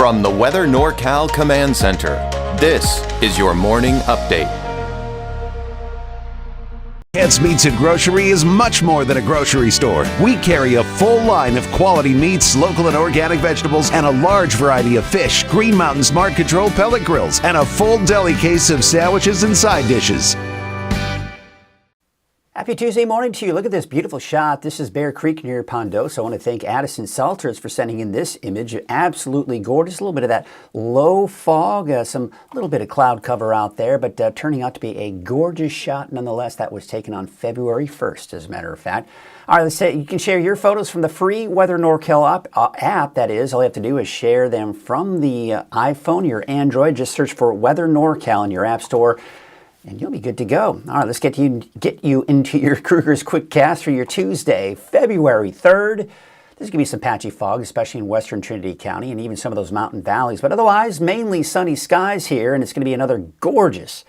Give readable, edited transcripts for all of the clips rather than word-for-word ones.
From the Weather NorCal Command Center, this is your morning update. Ants Meats and Grocery is much more than a grocery store. We carry a full line of quality meats, local and organic vegetables, and a large variety of fish, Green Mountain Smart Control pellet grills, and a full deli case of sandwiches and side dishes. Happy Tuesday morning to you. Look at this beautiful shot. This is Bear Creek near Pondosa. I want to thank Addison Salters for sending in this image. Absolutely gorgeous. A little bit of that low fog, some little bit of cloud cover out there, but turning out to be a gorgeous shot nonetheless. That was taken on February 1st, as a matter of fact. All right, let's say you can share your photos from the free Weather NorCal app. That is, all you have to do is share them from the iPhone, your Android. Just search for Weather NorCal in your app store, and you'll be good to go. All right, let's get you into your Krueger's Quick Cast for your Tuesday, February 3rd. There's going to be some patchy fog, especially in western Trinity County and even some of those mountain valleys. But otherwise, mainly sunny skies here, and it's going to be another gorgeous,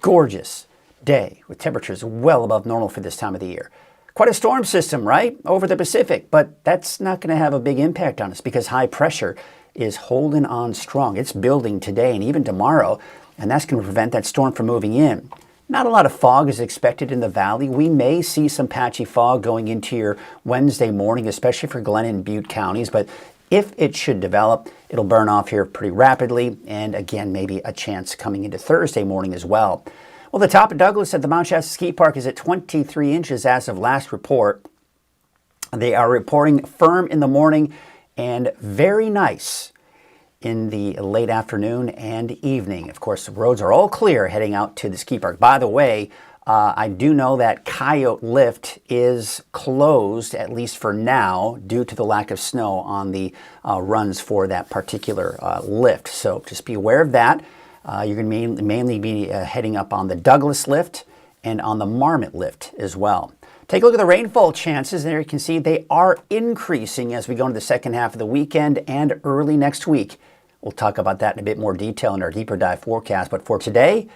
gorgeous day with temperatures well above normal for this time of the year. Quite a storm system, right, over the Pacific, but that's not going to have a big impact on us because high pressure is holding on strong. It's building today and even tomorrow, and that's going to prevent that storm from moving in. Not a lot of fog is expected in the valley. We may see some patchy fog going into your Wednesday morning, especially for Glenn and Butte counties, but if it should develop, it'll burn off here pretty rapidly, and again, maybe a chance coming into Thursday morning as well. Well, the top of Douglas at the Mount Shasta Ski Park is at 23 inches as of last report. They are reporting firm in the morning and very nice in the late afternoon and evening. Of course, the roads are all clear heading out to the ski park. By the way, I do know that Coyote Lift is closed, at least for now, due to the lack of snow on the runs for that particular lift. So just be aware of that. You're going to mainly be heading up on the Douglas Lift and on the Marmot Lift as well. Take a look at the rainfall chances. There you can see they are increasing as we go into the second half of the weekend and early next week. We'll talk about that in a bit more detail in our deeper dive forecast. But for today,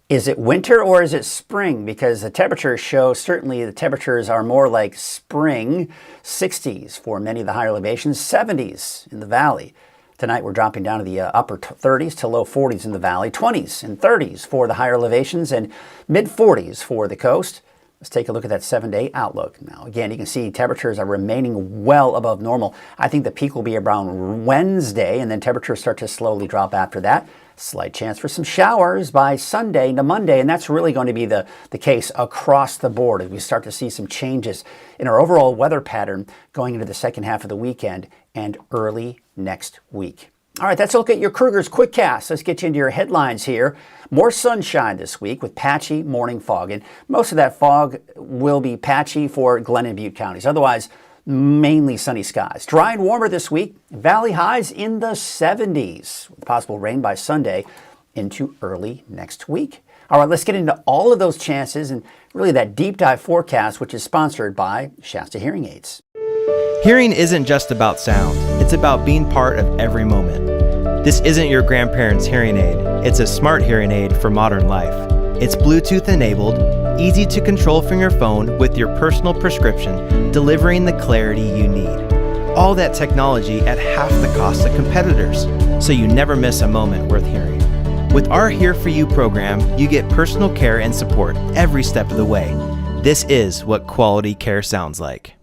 is it winter or is it spring? Because the temperatures show, certainly the temperatures are more like spring, 60s for many of the higher elevations, 70s in the valley. Tonight we're dropping down to the upper 30s to low 40s in the valley, 20s and 30s for the higher elevations, and mid 40s for the coast. Let's take a look at that 7-day outlook. Now, again, you can see temperatures are remaining well above normal. I think the peak will be around Wednesday, and then temperatures start to slowly drop after that. Slight chance for some showers by Sunday into Monday, and that's really going to be the case across the board as we start to see some changes in our overall weather pattern going into the second half of the weekend and early next week. All right, that's a look at your Krueger's Quick Cast. Let's get you into your headlines here. More sunshine this week with patchy morning fog, and most of that fog will be patchy for Glenn and Butte counties. Otherwise, mainly sunny skies. Dry and warmer this week. Valley highs in the 70s with possible rain by Sunday into early next week. All right, let's get into all of those chances and really that deep dive forecast, which is sponsored by Shasta Hearing Aids. Hearing isn't just about sound, it's about being part of every moment. This isn't your grandparents' hearing aid, it's a smart hearing aid for modern life. It's Bluetooth enabled, easy to control from your phone with your personal prescription, delivering the clarity you need. All that technology at half the cost of competitors, so you never miss a moment worth hearing. With our Here For You program, you get personal care and support every step of the way. This is what quality care sounds like.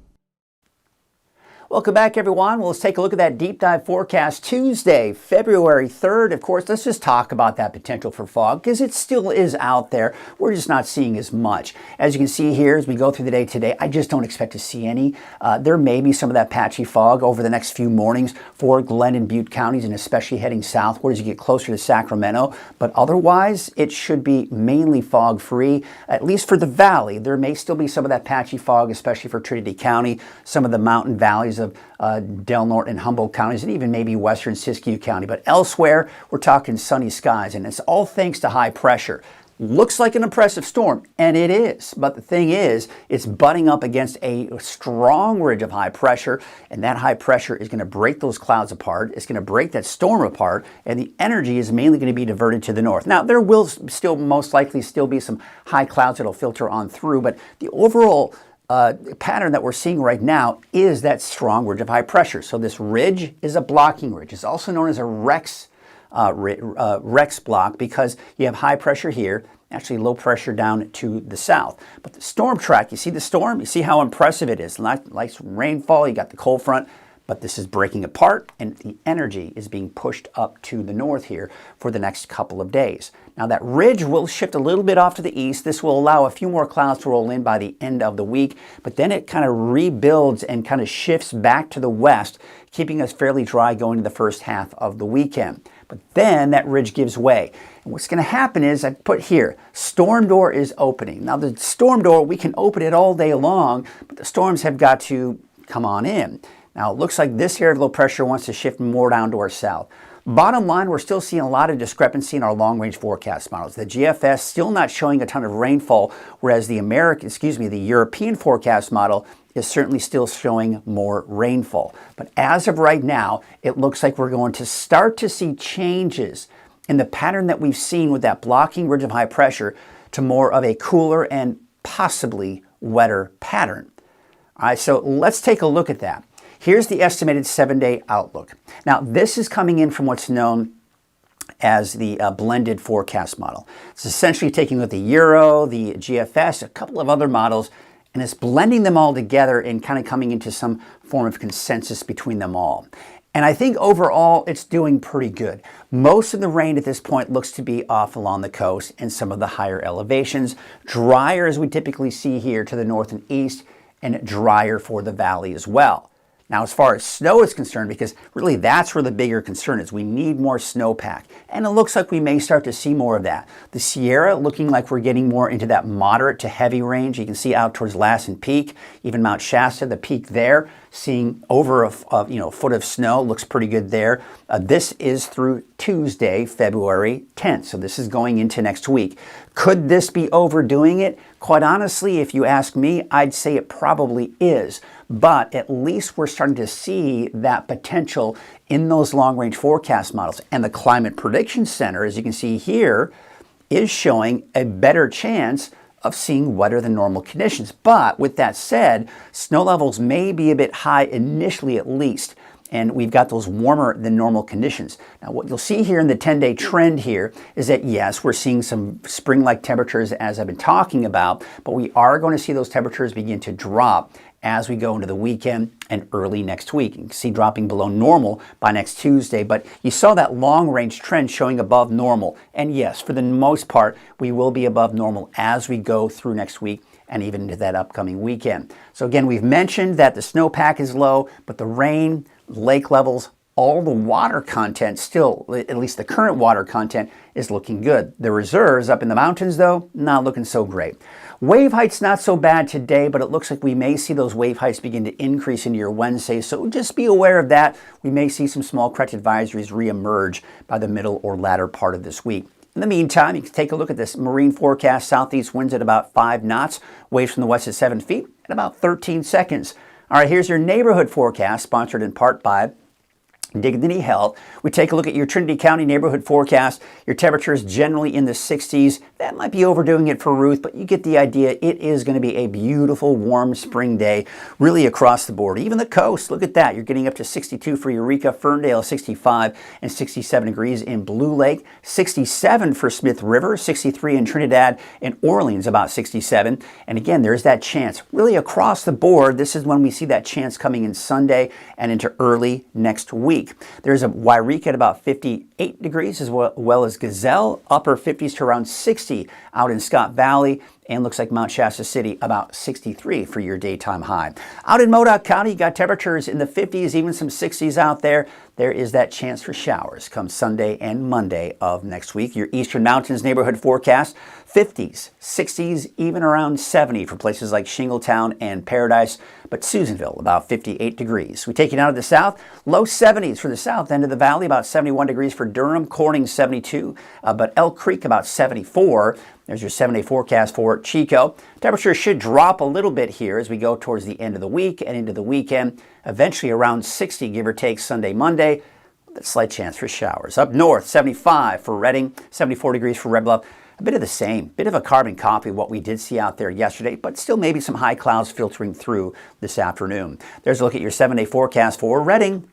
Welcome back, everyone. Well, let's take a look at that deep dive forecast Tuesday, February 3rd. Of course, let's just talk about that potential for fog because it still is out there. We're just not seeing as much. As you can see here, as we go through the day today, I just don't expect to see any. There may be some of that patchy fog over the next few mornings for Glenn and Butte counties, and especially heading southward as you get closer to Sacramento. But otherwise, it should be mainly fog-free, at least for the valley. There may still be some of that patchy fog, especially for Trinity County, some of the mountain valleys of Del Norte and Humboldt counties, and even maybe western Siskiyou County. But elsewhere, we're talking sunny skies, and it's all thanks to high pressure. Looks like an impressive storm, and it is. But the thing is, it's butting up against a strong ridge of high pressure, and that high pressure is going to break those clouds apart. It's going to break that storm apart, and the energy is mainly going to be diverted to the north. Now, there will still most likely still be some high clouds that'll filter on through, but the overall pattern that we're seeing right now is that strong ridge of high pressure. So this ridge is a blocking ridge. It's also known as a Rex block because you have high pressure here, actually low pressure down to the south. But the storm track, you see the storm? You see how impressive it is. Nice rainfall, you got the cold front, but this is breaking apart and the energy is being pushed up to the north here for the next couple of days. Now that ridge will shift a little bit off to the east. This will allow a few more clouds to roll in by the end of the week, but then it kind of rebuilds and kind of shifts back to the west, keeping us fairly dry going to the first half of the weekend. But then that ridge gives way. And what's going to happen is, I put here, storm door is opening. Now the storm door, we can open it all day long, but the storms have got to come on in. Now it looks like this area of low pressure wants to shift more down to our south. Bottom line, we're still seeing a lot of discrepancy in our long-range forecast models. The GFS still not showing a ton of rainfall, whereas the European forecast model is certainly still showing more rainfall. But as of right now, it looks like we're going to start to see changes in the pattern that we've seen with that blocking ridge of high pressure to more of a cooler and possibly wetter pattern. All right, so let's take a look at that. Here's the estimated 7-day outlook. Now, this is coming in from what's known as the blended forecast model. It's essentially taking with the Euro, the GFS, a couple of other models, and it's blending them all together and kind of coming into some form of consensus between them all. And I think overall it's doing pretty good. Most of the rain at this point looks to be off along the coast and some of the higher elevations. Drier as we typically see here to the north and east, and drier for the valley as well. Now, as far as snow is concerned, because really that's where the bigger concern is, we need more snowpack. And it looks like we may start to see more of that. The Sierra looking like we're getting more into that moderate to heavy range. You can see out towards Lassen Peak, even Mount Shasta, the peak there, seeing over a foot of snow, looks pretty good there. This is through Tuesday, February 10th. So this is going into next week. Could this be overdoing it? Quite honestly, if you ask me, I'd say it probably is. But at least we're starting to see that potential in those long-range forecast models. And the Climate Prediction Center, as you can see here, is showing a better chance of seeing wetter than normal conditions. But with that said, snow levels may be a bit high initially at least. And we've got those warmer than normal conditions. Now what you'll see here in the 10-day trend here is that yes, we're seeing some spring-like temperatures as I've been talking about, but we are going to see those temperatures begin to drop as we go into the weekend and early next week. You can see dropping below normal by next Tuesday, but you saw that long-range trend showing above normal. And yes, for the most part, we will be above normal as we go through next week and even into that upcoming weekend. So again, we've mentioned that the snowpack is low, but the rain, lake levels, all the water content still, at least the current water content, is looking good. The reserves up in the mountains, though, not looking so great. Wave height's not so bad today, but it looks like we may see those wave heights begin to increase into your Wednesday, so just be aware of that. We may see some small correct advisories reemerge by the middle or latter part of this week. In the meantime, you can take a look at this marine forecast. Southeast winds at about 5 knots, waves from the west at 7 feet, at about 13 seconds. All right, here's your neighborhood forecast, sponsored in part by Dignity Health. We take a look at your Trinity County neighborhood forecast. Your temperature is generally in the 60s. That might be overdoing it for Ruth, but you get the idea. It is going to be a beautiful, warm spring day, really across the board. Even the coast, look at that. You're getting up to 62 for Eureka, Ferndale 65, and 67 degrees in Blue Lake, 67 for Smith River, 63 in Trinidad, and Orleans about 67. And again, there's that chance. Really across the board, this is when we see that chance coming in Sunday and into early next week. There's a Wairika at about 58 degrees, as well as Gazelle, upper 50s to around 60 out in Scott Valley, and looks like Mount Shasta City about 63 for your daytime high. Out in Modoc County, you got temperatures in the 50s, even some 60s out there. There is that chance for showers come Sunday and Monday of next week. Your Eastern Mountains neighborhood forecast, 50s, 60s, even around 70 for places like Shingletown and Paradise, but Susanville about 58 degrees. We take you down to the south, low 70s for the south end of the valley, about 71 degrees for Durham, Corning 72, but Elk Creek about 74. There's your 7-day forecast for Chico. Temperatures should drop a little bit here as we go towards the end of the week and into the weekend, eventually around 60, give or take Sunday, Monday, with a slight chance for showers. Up north, 75 for Redding, 74 degrees for Red Bluff, a bit of the same, bit of a carbon copy of what we did see out there yesterday, but still maybe some high clouds filtering through this afternoon. There's a look at your 7-day forecast for Redding.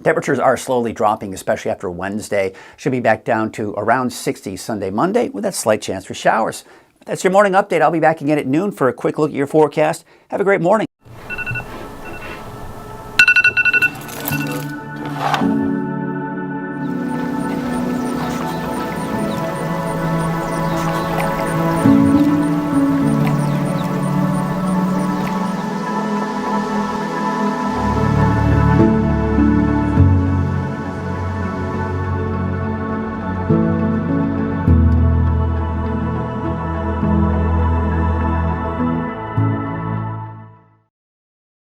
Temperatures are slowly dropping, especially after Wednesday. Should be back down to around 60 Sunday, Monday, with that slight chance for showers. That's your morning update. I'll be back again at noon for a quick look at your forecast. Have a great morning.